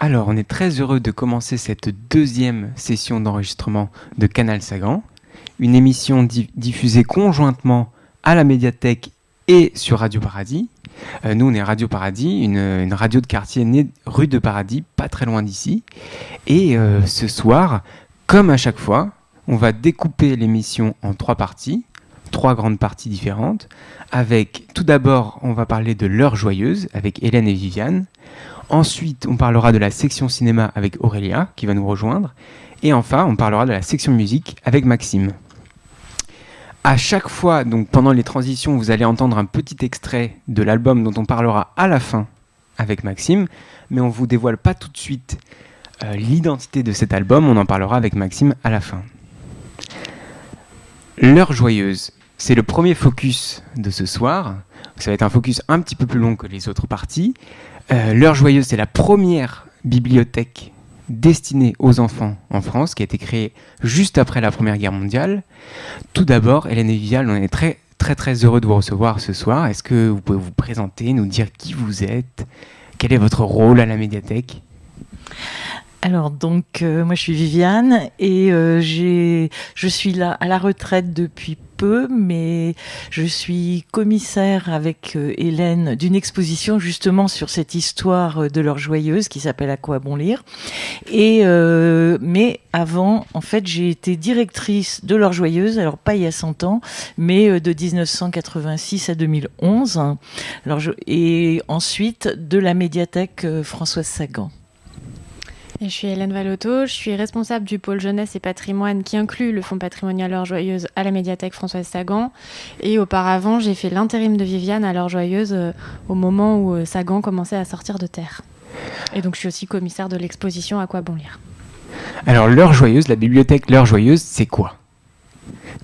Alors, on est très heureux de commencer cette deuxième session d'enregistrement de Canal Sagan, une émission diffusée conjointement à la médiathèque et sur Radio Paradis. Nous, on est Radio Paradis, une radio de quartier née rue de Paradis, pas très loin d'ici. Et ce soir, comme à chaque fois, on va découper l'émission en 3 parties, 3 grandes parties différentes. Avec, tout d'abord, on va parler de l'heure joyeuse avec Hélène et Viviane. Ensuite, on parlera de la section cinéma avec Aurélia, qui va nous rejoindre. Et enfin, on parlera de la section musique avec Maxime. À chaque fois, donc pendant les transitions, vous allez entendre un petit extrait de l'album dont on parlera à la fin avec Maxime. Mais on ne vous dévoile pas tout de suite l'identité de cet album. On en parlera avec Maxime à la fin. L'heure joyeuse, c'est le premier focus de ce soir. Ça va être un focus un petit peu plus long que les autres parties. L'heure joyeuse, c'est la première bibliothèque destinée aux enfants en France, qui a été créée juste après la Première Guerre mondiale. Tout d'abord, Hélène et Viviane, on est très heureux de vous recevoir ce soir. Est-ce que vous pouvez vous présenter, nous dire qui vous êtes, quel est votre rôle à la médiathèque ? Alors donc moi je suis Viviane et je suis là à la retraite depuis peu, mais je suis commissaire avec Hélène d'une exposition justement sur cette histoire de l'heure joyeuse qui s'appelle À quoi bon lire. Et mais avant, en fait, j'ai été directrice de l'heure joyeuse, alors pas il y a 100 ans, mais de 1986 à 2011. Alors et ensuite de la médiathèque Françoise Sagan. Et je suis Hélène Vallotto, je suis responsable du pôle jeunesse et patrimoine qui inclut le fonds patrimonial L'heure joyeuse à la médiathèque Françoise Sagan. Et auparavant, j'ai fait l'intérim de Viviane à l'heure joyeuse au moment où Sagan commençait à sortir de terre. Et donc je suis aussi commissaire de l'exposition À quoi bon lire. Alors l'heure joyeuse, la bibliothèque L'heure joyeuse, c'est quoi ?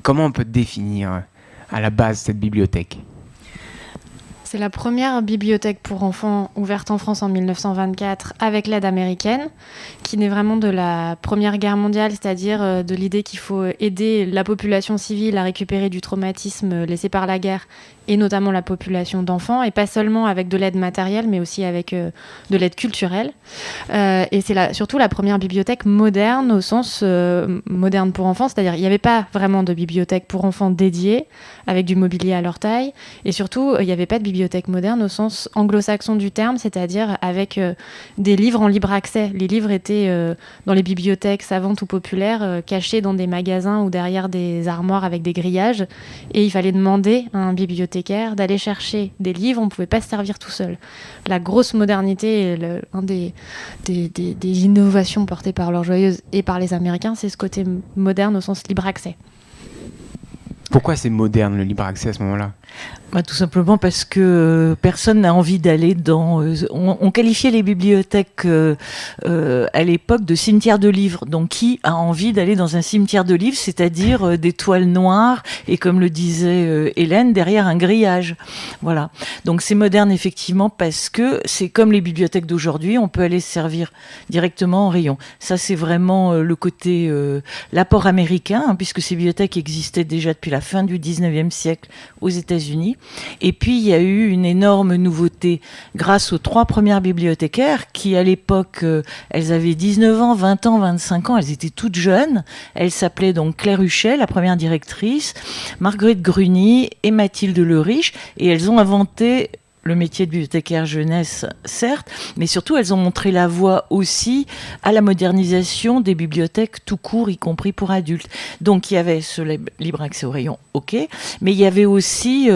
Comment on peut définir à la base cette bibliothèque ? C'est la première bibliothèque pour enfants ouverte en France en 1924 avec l'aide américaine, qui naît vraiment de la Première Guerre mondiale, c'est-à-dire de l'idée qu'il faut aider la population civile à récupérer du traumatisme laissé par la guerre, et notamment la population d'enfants, et pas seulement avec de l'aide matérielle, mais aussi avec de l'aide culturelle. Et c'est surtout la première bibliothèque moderne, au sens moderne pour enfants, c'est-à-dire il n'y avait pas vraiment de bibliothèque pour enfants dédiée, avec du mobilier à leur taille, et surtout il n'y avait pas de bibliothèque moderne au sens anglo-saxon du terme, c'est-à-dire avec des livres en libre accès. Les livres étaient dans les bibliothèques savantes ou populaires, cachés dans des magasins ou derrière des armoires avec des grillages, et il fallait demander à un bibliothécaire d'aller chercher des livres, on ne pouvait pas se servir tout seul. La grosse modernité, un des innovations portées par l'heure joyeuse et par les Américains, c'est ce côté moderne au sens libre accès. Pourquoi c'est moderne le libre accès à ce moment-là ? Tout simplement parce que personne n'a envie d'aller dans... on qualifiait les bibliothèques à l'époque de cimetières de livres. Donc qui a envie d'aller dans un cimetière de livres, c'est-à-dire des toiles noires et, comme le disait Hélène, derrière un grillage. Voilà. Donc c'est moderne effectivement parce que c'est comme les bibliothèques d'aujourd'hui, on peut aller se servir directement en rayon. Ça c'est vraiment le côté l'apport américain, puisque ces bibliothèques existaient déjà depuis la fin du 19e siècle aux États-Unis. Et puis, il y a eu une énorme nouveauté grâce aux 3 premières bibliothécaires qui, à l'époque, elles avaient 19 ans, 20 ans, 25 ans. Elles étaient toutes jeunes. Elles s'appelaient donc Claire Huchet, la première directrice, Marguerite Gruny et Mathilde Leriche. Et elles ont inventé le métier de bibliothécaire jeunesse, certes, mais surtout, elles ont montré la voie aussi à la modernisation des bibliothèques tout court, y compris pour adultes. Donc, il y avait ce libre accès au rayon, ok, mais il y avait aussi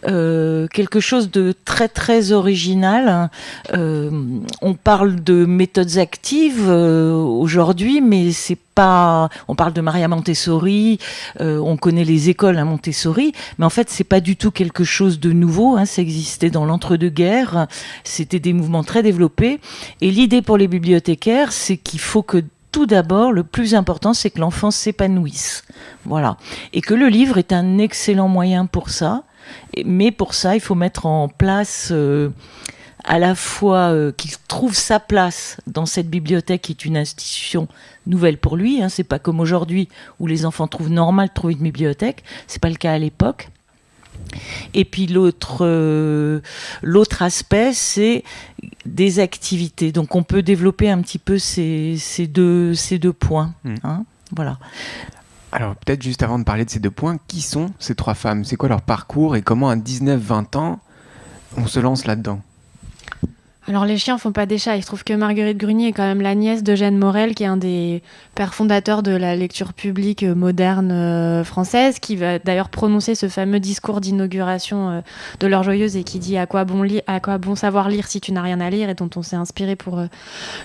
quelque chose de très original. On parle de méthodes actives aujourd'hui, mais c'est pas... On parle de Maria Montessori, on connaît les écoles à Montessori, mais en fait, c'est pas du tout quelque chose de nouveau, ça existait dans l'entre-deux-guerres, c'était des mouvements très développés, et l'idée pour les bibliothécaires, c'est qu'il faut que tout d'abord, le plus important, c'est que l'enfant s'épanouisse. Voilà. Et que le livre est un excellent moyen pour ça, mais pour ça, il faut mettre en place... à la fois qu'il trouve sa place dans cette bibliothèque qui est une institution nouvelle pour lui, c'est pas comme aujourd'hui où les enfants trouvent normal de trouver une bibliothèque, c'est pas le cas à l'époque. Et puis l'autre aspect, c'est des activités. Donc on peut développer un petit peu ces deux points. Hein, voilà. Alors peut-être juste avant de parler de ces 2 points, qui sont ces 3 femmes? C'est quoi leur parcours et comment à 19-20 ans on se lance là-dedans? Alors les chiens font pas des chats. Il se trouve que Marguerite Grunier est quand même la nièce d'Eugène Morel, qui est un des pères fondateurs de la lecture publique moderne française, qui va d'ailleurs prononcer ce fameux discours d'inauguration de l'Heure Joyeuse et qui dit à quoi bon savoir lire si tu n'as rien à lire, et dont on s'est inspiré pour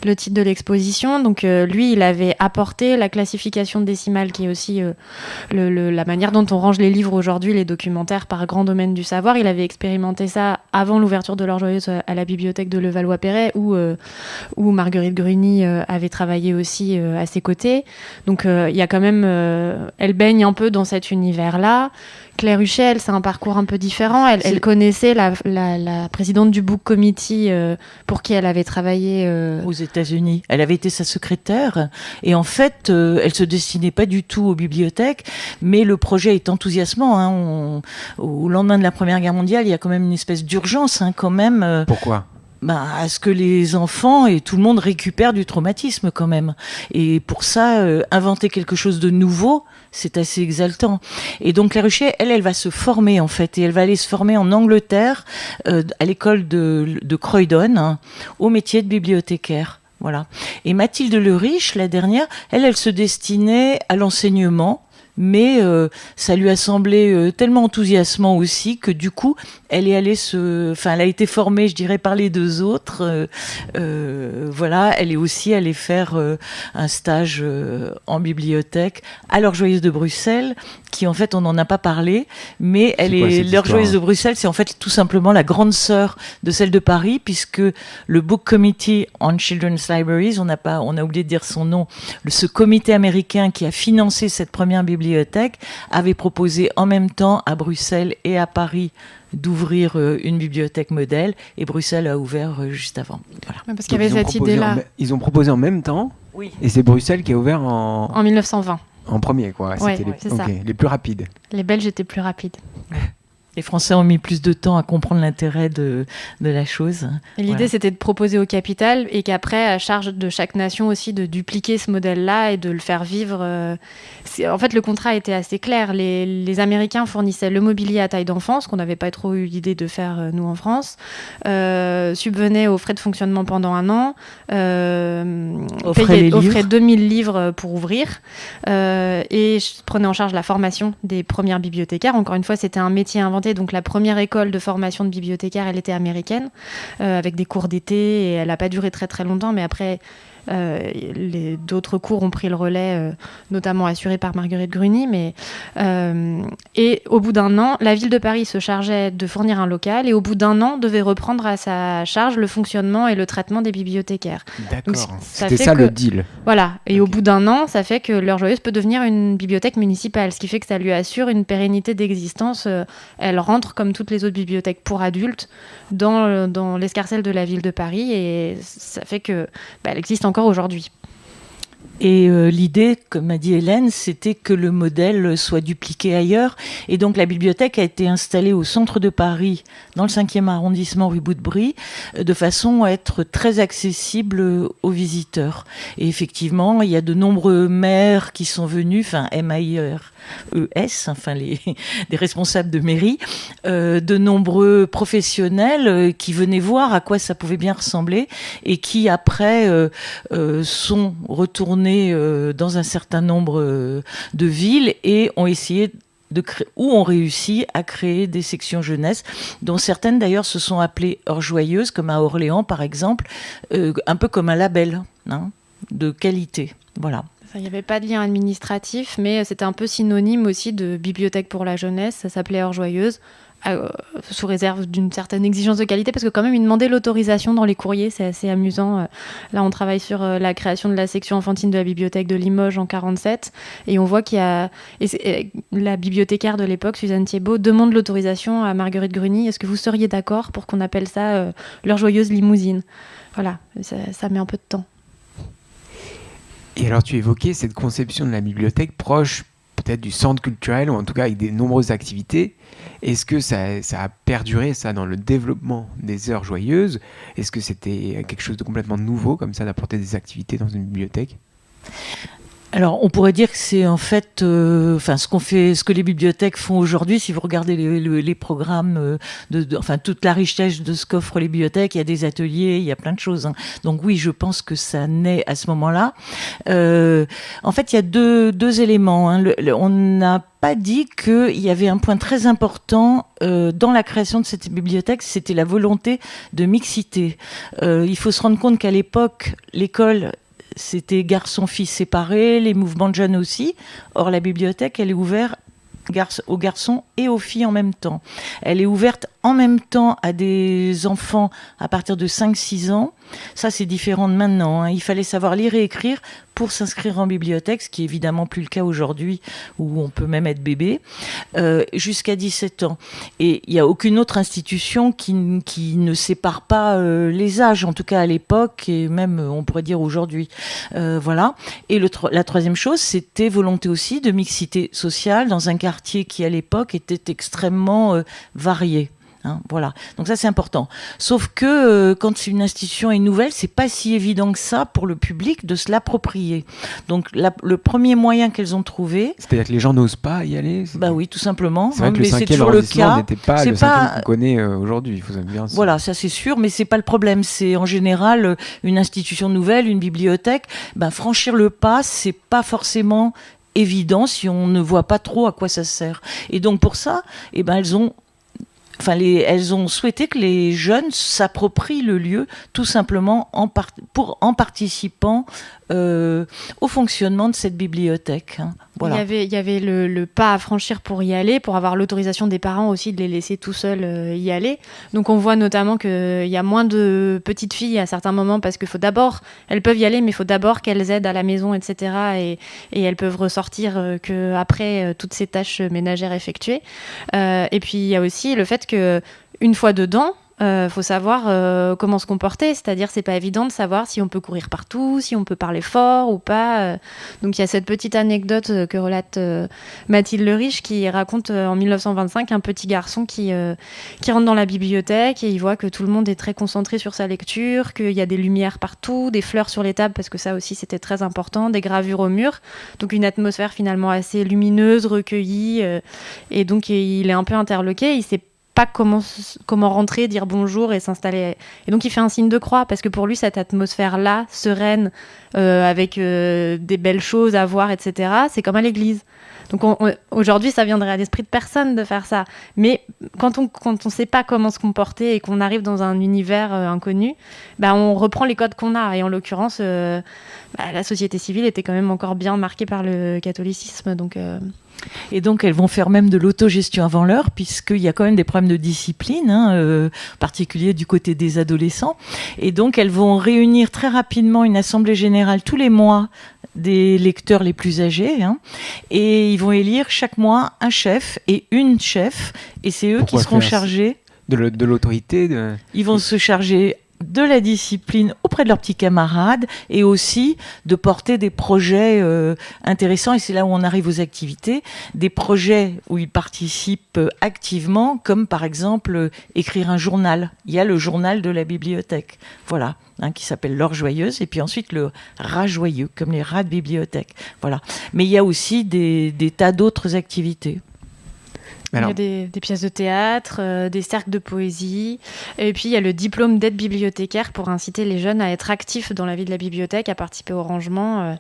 le titre de l'exposition. Donc lui, il avait apporté la classification décimale, qui est aussi la manière dont on range les livres aujourd'hui, les documentaires par grand domaine du savoir. Il avait expérimenté ça avant l'ouverture de l'Heure Joyeuse à la bibliothèque de Levallois-Perret, où Marguerite Grunier avait travaillé aussi à ses côtés. Donc il y a quand même, elle baigne un peu dans cet univers-là. Claire Huchet, elle, c'est un parcours un peu différent. Elle connaissait la présidente du Book Committee pour qui elle avait travaillé aux États-Unis. Elle avait été sa secrétaire et en fait, elle se destinait pas du tout aux bibliothèques, mais le projet est enthousiasmant. Hein. Au lendemain de la Première Guerre mondiale, il y a quand même une espèce d'urgence, hein, quand même. Pourquoi ? À ce que les enfants et tout le monde récupèrent du traumatisme quand même. Et pour ça, inventer quelque chose de nouveau, c'est assez exaltant. Et donc Claire Huchet, elle va se former en fait, et elle va aller se former en Angleterre, à l'école de Croydon, hein, au métier de bibliothécaire. Voilà. Et Mathilde Le Riche, la dernière, elle se destinait à l'enseignement. Mais ça lui a semblé tellement enthousiasmant aussi que du coup, elle a été formée, je dirais, par les 2 autres. Voilà, elle est aussi allée faire un stage en bibliothèque à l'Heure Joyeuse de Bruxelles, qui en fait, on n'en a pas parlé, mais l'Heure Joyeuse de Bruxelles, c'est en fait tout simplement la grande sœur de celle de Paris, puisque le Book Committee on Children's Libraries, on a oublié de dire son nom, ce comité américain qui a financé cette première bibliothèque, avait proposé en même temps à Bruxelles et à Paris d'ouvrir une bibliothèque modèle, et Bruxelles a ouvert juste avant. Voilà. Parce qu'il y avait cette idée-là. Ils ont proposé en même temps, oui. Et c'est Bruxelles qui a ouvert en 1920. En premier, quoi. Ouais, C'était les plus rapides. Les Belges étaient plus rapides. Les Français ont mis plus de temps à comprendre l'intérêt de la chose. Et l'idée, c'était de proposer aux capitales, et qu'après, à charge de chaque nation aussi de dupliquer ce modèle-là et de le faire vivre. En fait, le contrat était assez clair. Les Américains fournissaient le mobilier à taille d'enfant, ce qu'on n'avait pas trop eu l'idée de faire, nous, en France, subvenaient aux frais de fonctionnement pendant 1 an, offraient 2000 livres pour ouvrir, et prenaient en charge la formation des premières bibliothécaires. Encore une fois, c'était un métier inventé. Donc la première école de formation de bibliothécaire, elle était américaine, avec des cours d'été, et elle n'a pas duré très très longtemps, mais après d'autres cours ont pris le relais, notamment assurés par Marguerite Grunier. Et au bout d'1 an, la ville de Paris se chargeait de fournir un local, et au bout d'1 an, devait reprendre à sa charge le fonctionnement et le traitement des bibliothécaires. D'accord, c'était ça le deal. Voilà, et au bout d'1 an, ça fait que l'Heure Joyeuse peut devenir une bibliothèque municipale, ce qui fait que ça lui assure une pérennité d'existence. Elle rentre, comme toutes les autres bibliothèques pour adultes, dans l'escarcelle de la ville de Paris, et ça fait que elle existe encore aujourd'hui. Et l'idée, comme a dit Hélène, c'était que le modèle soit dupliqué ailleurs. Et donc la bibliothèque a été installée au centre de Paris, dans le 5e arrondissement, rue Boudebris, de façon à être très accessible aux visiteurs. Et effectivement, il y a de nombreux maires qui sont venus, enfin MAIRES, enfin des responsables de mairie, de nombreux professionnels qui venaient voir à quoi ça pouvait bien ressembler, et qui après sont retournés dans un certain nombre de villes et ont essayé ont réussi à créer des sections jeunesse, dont certaines d'ailleurs se sont appelées Heure Joyeuse, comme à Orléans par exemple, un peu comme un label, hein, de qualité. Voilà. Il n'y avait pas de lien administratif, mais c'était un peu synonyme aussi de bibliothèque pour la jeunesse. Ça s'appelait Heure Joyeuse, sous réserve d'une certaine exigence de qualité, parce que quand même, ils demandaient l'autorisation dans les courriers. C'est assez amusant. Là, on travaille sur la création de la section enfantine de la bibliothèque de Limoges en 1947, et on voit qu'il y a... la bibliothécaire de l'époque, Suzanne Thiebaud, demande l'autorisation à Marguerite Grunier. Est-ce que vous seriez d'accord pour qu'on appelle ça l'Heure Joyeuse Limousine ? Voilà, ça met un peu de temps. Et alors, tu évoquais cette conception de la bibliothèque proche peut-être du centre culturel, ou en tout cas avec des nombreuses activités. Est-ce que ça a perduré, ça, dans le développement des heures joyeuses? Est-ce que c'était quelque chose de complètement nouveau, comme ça, d'apporter des activités dans une bibliothèque? Alors, on pourrait dire que c'est en fait, ce que les bibliothèques font aujourd'hui. Si vous regardez les programmes, enfin toute la richesse de ce qu'offrent les bibliothèques, il y a des ateliers, il y a plein de choses. Hein. Donc oui, je pense que ça naît à ce moment-là. En fait, il y a deux éléments. Hein. On n'a pas dit qu'il y avait un point très important dans la création de cette bibliothèque, c'était la volonté de mixité. Il faut se rendre compte qu'à l'époque, l'école, c'était garçons-filles séparés, les mouvements de jeunes aussi. Or, la bibliothèque, elle est ouverte aux garçons et aux filles en même temps. Elle est ouverte en même temps à des enfants à partir de 5-6 ans. Ça, c'est différent de maintenant. Hein. Il fallait savoir lire et écrire pour s'inscrire en bibliothèque, ce qui est évidemment plus le cas aujourd'hui, où on peut même être bébé, jusqu'à 17 ans. Et il n'y a aucune autre institution qui ne sépare pas les âges, en tout cas à l'époque, et même, on pourrait dire aujourd'hui. Voilà. Et la troisième chose, c'était volonté aussi de mixité sociale dans un quartier qui, à l'époque, était extrêmement varié. Hein, voilà. Donc ça, c'est important. Sauf que quand une institution est nouvelle, c'est pas si évident que ça pour le public de se l'approprier. Donc le premier moyen qu'elles ont trouvé... C'est-à-dire que les gens n'osent pas y aller? Bah oui, tout simplement. C'est vrai que le 5e arrondissement n'était pas le 5e qu'on connaît aujourd'hui. Il faut bien... Voilà, ça c'est sûr, mais c'est pas le problème. C'est en général une institution nouvelle, une bibliothèque. Franchir le pas, c'est pas forcément évident si on ne voit pas trop à quoi ça sert. Et donc pour ça, elles ont souhaité que les jeunes s'approprient le lieu, tout simplement en participant au fonctionnement de cette bibliothèque. Hein. Voilà. Il y avait le pas à franchir pour y aller, pour avoir l'autorisation des parents aussi de les laisser tout seuls y aller. Donc on voit notamment qu'il y a moins de petites filles à certains moments parce qu'il faut d'abord, elles peuvent y aller, mais il faut d'abord qu'elles aident à la maison, etc. Et elles peuvent ressortir qu'après toutes ces tâches ménagères effectuées. Et puis il y a aussi le fait qu'une fois dedans, faut savoir comment se comporter, c'est-à-dire c'est pas évident de savoir si on peut courir partout, si on peut parler fort ou pas. Donc il y a cette petite anecdote que relate Mathilde Le Riche qui raconte en 1925 un petit garçon qui rentre dans la bibliothèque et il voit que tout le monde est très concentré sur sa lecture, qu'il y a des lumières partout, des fleurs sur les tables parce que ça aussi c'était très important, des gravures au mur, donc une atmosphère finalement assez lumineuse, recueillie, et donc il est un peu interloqué, il sait pas comment rentrer, dire bonjour et s'installer. Et donc il fait un signe de croix parce que pour lui cette atmosphère-là, sereine, avec des belles choses à voir, etc., c'est comme à l'église. Donc aujourd'hui ça viendrait à l'esprit de personne de faire ça. Mais quand on sait pas comment se comporter et qu'on arrive dans un univers inconnu, on reprend les codes qu'on a. Et en l'occurrence, la société civile était quand même encore bien marquée par le catholicisme. Et donc elles vont faire même de l'autogestion avant l'heure, puisqu'il y a quand même des problèmes de discipline, en particulier du côté des adolescents. Et donc elles vont réunir très rapidement une assemblée générale tous les mois des lecteurs les plus âgés, et ils vont élire chaque mois un chef et une chef, et c'est eux qui seront chargés de l'autorité. Ils vont se charger de la discipline auprès de leurs petits camarades et aussi de porter des projets intéressants, et c'est là où on arrive aux activités, des projets où ils participent activement, comme par exemple écrire un journal. Il y a le journal de la bibliothèque, voilà, qui s'appelle l'Heure joyeuse, et puis ensuite le rat joyeux, comme les rats de bibliothèque, voilà. Mais il y a aussi des tas d'autres activités. Alors, il y a des pièces de théâtre, des cercles de poésie, et puis il y a le diplôme d'aide bibliothécaire pour inciter les jeunes à être actifs dans la vie de la bibliothèque, à participer au rangement,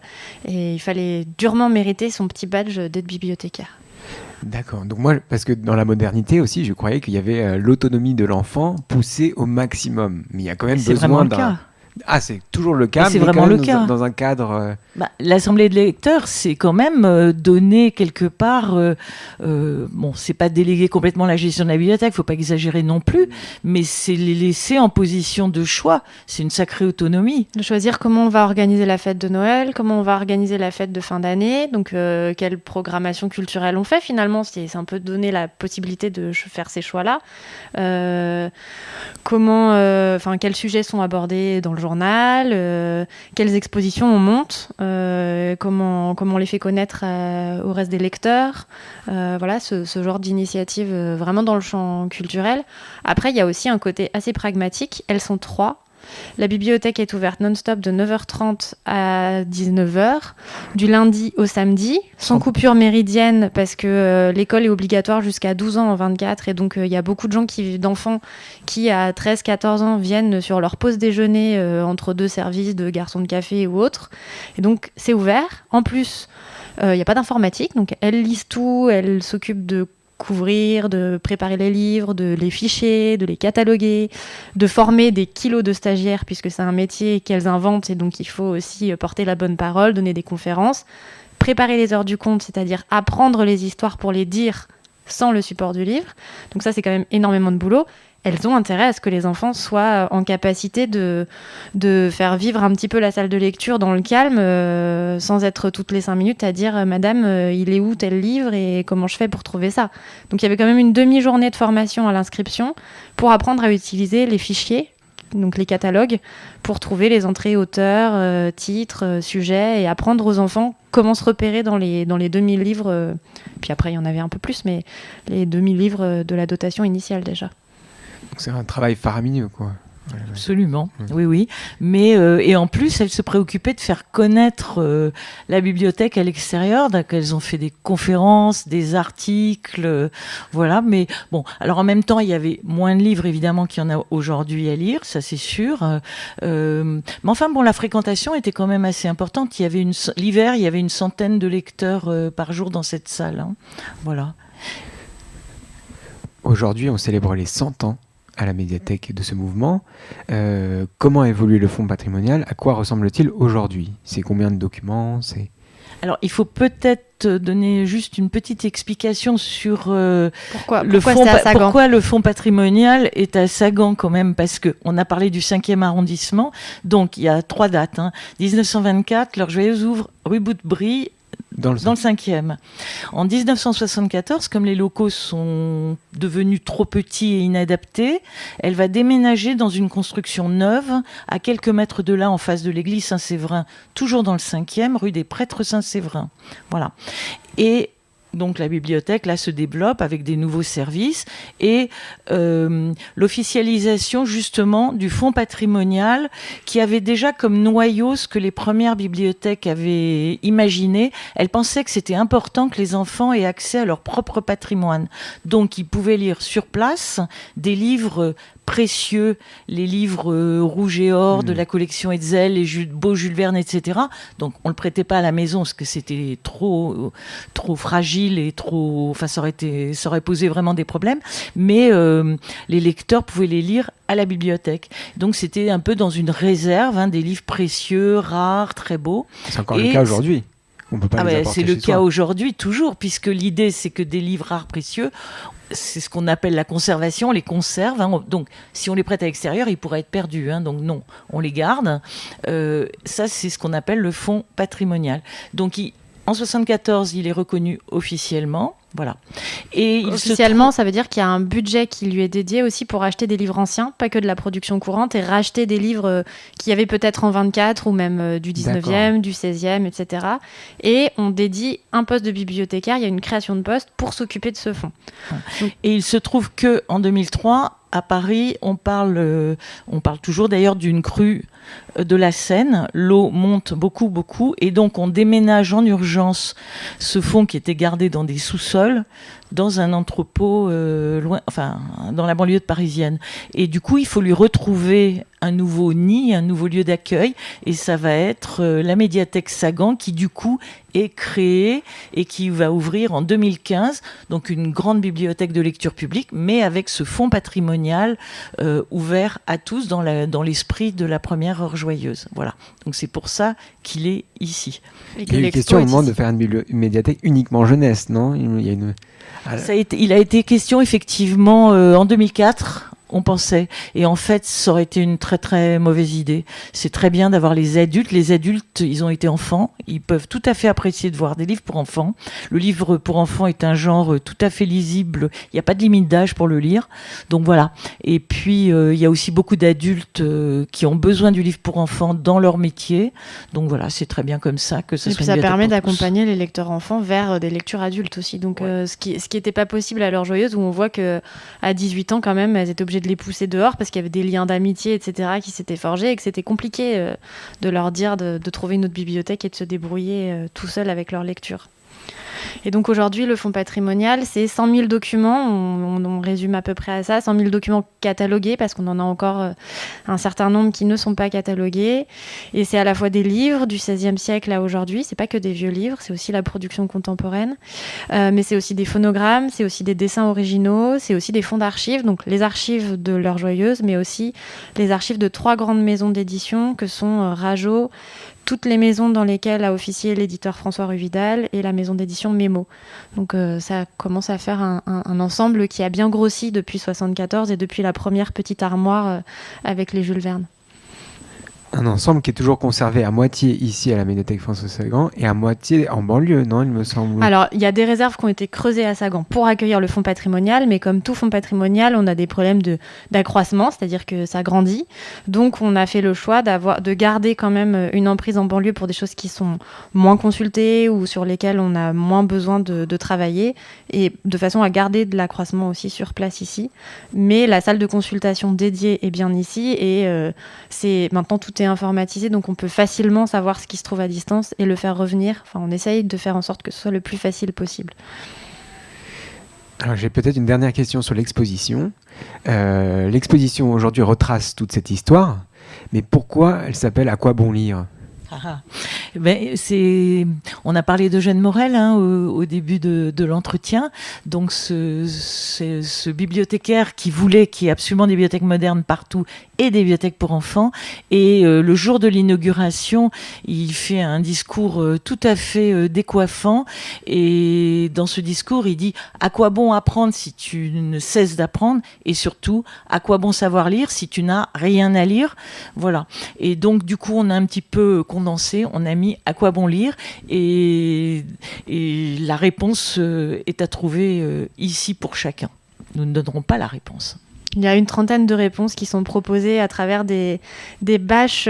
et il fallait durement mériter son petit badge d'aide bibliothécaire. D'accord. Donc moi, parce que dans la modernité aussi, je croyais qu'il y avait l'autonomie de l'enfant poussée au maximum, mais il y a quand même besoin d'un... Ah, c'est toujours le cas, c'est mais vraiment le cas. Dans un cadre... L'assemblée de lecteurs, c'est quand même donner quelque part... c'est pas déléguer complètement la gestion de la bibliothèque, faut pas exagérer non plus, mais c'est les laisser en position de choix. C'est une sacrée autonomie. De choisir comment on va organiser la fête de Noël, comment on va organiser la fête de fin d'année, donc quelle programmation culturelle on fait finalement. C'est un peu donner la possibilité de faire ces choix-là. Quels sujets sont abordés dans le journal, quelles expositions on monte, comment on les fait connaître au reste des lecteurs. Voilà, ce genre d'initiative vraiment dans le champ culturel. Après, il y a aussi un côté assez pragmatique. Elles sont 3. La bibliothèque est ouverte non-stop de 9h30 à 19h, du lundi au samedi, sans coupure méridienne parce que l'école est obligatoire jusqu'à 12 ans en 24 et donc il y a beaucoup d'enfants qui à 13-14 ans viennent sur leur pause déjeuner entre 2 services de garçons de café ou autre. Et donc c'est ouvert. En plus, il n'y a pas d'informatique, donc elles lisent tout, elles s'occupent de couvrir, de préparer les livres, de les ficher, de les cataloguer, de former des kilos de stagiaires puisque c'est un métier qu'elles inventent et donc il faut aussi porter la bonne parole, donner des conférences, préparer les heures du conte, c'est-à-dire apprendre les histoires pour les dire sans le support du livre. Donc ça, c'est quand même énormément de boulot. Elles ont intérêt à ce que les enfants soient en capacité de faire vivre un petit peu la salle de lecture dans le calme, sans être toutes les 5 minutes à dire « Madame, il est où tel livre et comment je fais pour trouver ça ?» Donc il y avait quand même une demi-journée de formation à l'inscription pour apprendre à utiliser les fichiers, donc les catalogues, pour trouver les entrées auteurs, titres, sujets et apprendre aux enfants comment se repérer dans les 2000 livres. Puis après, il y en avait un peu plus, mais les 2000 livres de la dotation initiale déjà. Donc c'est un travail faramineux, quoi. Absolument, oui. Mais et en plus, elles se préoccupaient de faire connaître la bibliothèque à l'extérieur. Donc, elles ont fait des conférences, des articles, voilà. Mais bon, alors en même temps, il y avait moins de livres évidemment qu'il y en a aujourd'hui à lire, ça c'est sûr. Mais enfin bon, la fréquentation était quand même assez importante. L'hiver, il y avait une centaine de lecteurs par jour dans cette salle. Hein. Voilà. Aujourd'hui, on célèbre les 100 ans à la médiathèque de ce mouvement. Comment a évolué le fonds patrimonial ? À quoi ressemble-t-il aujourd'hui ? C'est combien de documents ? Alors, il faut peut-être donner juste une petite explication sur pourquoi le fonds patrimonial est à Sagan quand même, parce qu'on a parlé du 5e arrondissement, donc il y a 3 dates. 1924, l'Heure Joyeuse ouvre rue Boutebrie, dans le 5e. En 1974, comme les locaux sont devenus trop petits et inadaptés, elle va déménager dans une construction neuve, à quelques mètres de là, en face de l'église Saint-Séverin, toujours dans le 5e, rue des Prêtres Saint-Séverin. Voilà. Et donc la bibliothèque là se développe avec des nouveaux services et l'officialisation justement du fonds patrimonial qui avait déjà comme noyau ce que les premières bibliothèques avaient imaginé. Elles pensaient que c'était important que les enfants aient accès à leur propre patrimoine. Donc ils pouvaient lire sur place des livres précieux, les livres rouge et or de la collection Hetzel, les beaux Jules Verne, etc. Donc on le prêtait pas à la maison parce que c'était trop fragile et ça aurait posé vraiment des problèmes. Mais les lecteurs pouvaient les lire à la bibliothèque. Donc c'était un peu dans une réserve, des livres précieux, rares, très beaux. C'est encore le cas aujourd'hui. On peut pas les apporter c'est le cas aujourd'hui toujours, puisque l'idée c'est que des livres rares précieux, c'est ce qu'on appelle la conservation, on les conserve. Donc, si on les prête à l'extérieur, ils pourraient être perdus. Donc, non, on les garde. Ça, c'est ce qu'on appelle le fonds patrimonial. Donc, en 1974, il est reconnu officiellement. Voilà. Et officiellement, ça veut dire qu'il y a un budget qui lui est dédié aussi pour acheter des livres anciens, pas que de la production courante, et racheter des livres qu'il y avait peut-être en 24 ou même du 19e, du 16e, etc. Et on dédie un poste de bibliothécaire, il y a une création de poste pour s'occuper de ce fonds. Et il se trouve qu'en 2003, à Paris, on parle toujours d'ailleurs d'une crue de la Seine. L'eau monte beaucoup, et donc on déménage en urgence ce fonds qui était gardé dans des sous-sols, dans un entrepôt dans la banlieue parisienne. Et du coup, il faut lui retrouver un nouveau nid, un nouveau lieu d'accueil, et ça va être la médiathèque Sagan qui du coup est créée et qui va ouvrir en 2015, donc une grande bibliothèque de lecture publique, mais avec ce fonds patrimonial ouvert à tous dans l'esprit de la première Heure Joyeuse. Voilà. Donc c'est pour ça qu'il est ici. Il y a eu une question au moment de faire une médiathèque uniquement jeunesse, non ? Il a été question effectivement en 2004. on pensait. Et en fait, ça aurait été une très très mauvaise idée. C'est très bien d'avoir les adultes. Les adultes, ils ont été enfants. Ils peuvent tout à fait apprécier de voir des livres pour enfants. Le livre pour enfants est un genre tout à fait lisible. Il n'y a pas de limite d'âge pour le lire. Donc voilà. Et puis, il y a aussi beaucoup d'adultes qui ont besoin du livre pour enfants dans leur métier. Donc voilà, c'est très bien comme ça que ça et soit puis ça permet d'accompagner les lecteurs enfants vers des lectures adultes aussi. Donc ce qui n'était pas possible à l'heure joyeuse, où on voit qu'à 18 ans quand même, elles étaient obligées de les pousser dehors parce qu'il y avait des liens d'amitié, etc. qui s'étaient forgés et que c'était compliqué de leur dire de trouver une autre bibliothèque et de se débrouiller tout seul avec leur lecture. Et donc aujourd'hui, le fonds patrimonial, c'est 100 000 documents, on résume à peu près à ça, 100 000 documents catalogués, parce qu'on en a encore un certain nombre qui ne sont pas catalogués. Et c'est à la fois des livres du XVIe siècle à aujourd'hui, c'est pas que des vieux livres, c'est aussi la production contemporaine, mais c'est aussi des phonogrammes, c'est aussi des dessins originaux, c'est aussi des fonds d'archives, donc les archives de l'heure joyeuse, mais aussi les archives de 3 grandes maisons d'édition que sont Rageot, toutes les maisons dans lesquelles a officié l'éditeur François-Rue Vidal et la maison d'édition Mémo. Donc ça commence à faire un ensemble qui a bien grossi depuis 1974 et depuis la première petite armoire avec les Jules Verne. Un ensemble qui est toujours conservé à moitié ici à la médiathèque François Sagan et à moitié en banlieue, non, il me semble. Alors, il y a des réserves qui ont été creusées à Sagan pour accueillir le fonds patrimonial, mais comme tout fonds patrimonial, on a des problèmes d'accroissement, c'est-à-dire que ça grandit. Donc, on a fait le choix de garder quand même une emprise en banlieue pour des choses qui sont moins consultées ou sur lesquelles on a moins besoin de travailler, et de façon à garder de l'accroissement aussi sur place ici. Mais la salle de consultation dédiée est bien ici, et maintenant tout est informatisé, donc on peut facilement savoir ce qui se trouve à distance et le faire revenir. Enfin, on essaye de faire en sorte que ce soit le plus facile possible. Alors, j'ai peut-être une dernière question sur l'exposition. L'exposition aujourd'hui retrace toute cette histoire, mais pourquoi elle s'appelle « À quoi bon lire » ? On a parlé d'Eugène Morel au début de l'entretien. Donc ce bibliothécaire qui voulait qu'il y ait absolument des bibliothèques modernes partout et des bibliothèques pour enfants. Et le jour de l'inauguration, il fait un discours tout à fait décoiffant. Et dans ce discours, il dit « À quoi bon apprendre si tu ne cesses d'apprendre ? Et surtout, à quoi bon savoir lire si tu n'as rien à lire ?» Voilà. Et donc, du coup, on a un petit peu condensé, on a mis à quoi bon lire, et la réponse est à trouver ici pour chacun. Nous ne donnerons pas la réponse. Il y a une trentaine de réponses qui sont proposées à travers des bâches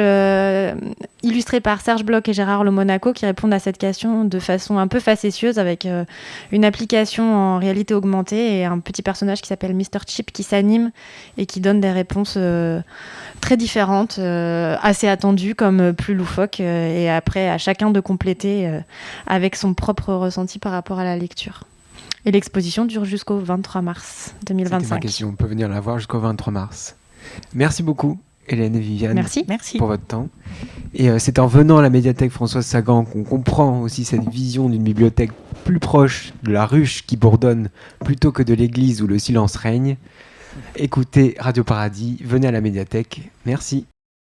illustrées par Serge Bloch et Gérard Le Monaco qui répondent à cette question de façon un peu facétieuse avec une application en réalité augmentée et un petit personnage qui s'appelle Mr. Chip qui s'anime et qui donne des réponses très différentes, assez attendues comme plus loufoques et après à chacun de compléter avec son propre ressenti par rapport à la lecture. Et l'exposition dure jusqu'au 23 mars 2025. C'était ma question, on peut venir la voir jusqu'au 23 mars. Merci beaucoup, Hélène et Viviane, Merci pour votre temps. Et c'est en venant à la médiathèque Françoise Sagan qu'on comprend aussi cette vision d'une bibliothèque plus proche de la ruche qui bourdonne plutôt que de l'église où le silence règne. Écoutez Radio Paradis, venez à la médiathèque. Merci.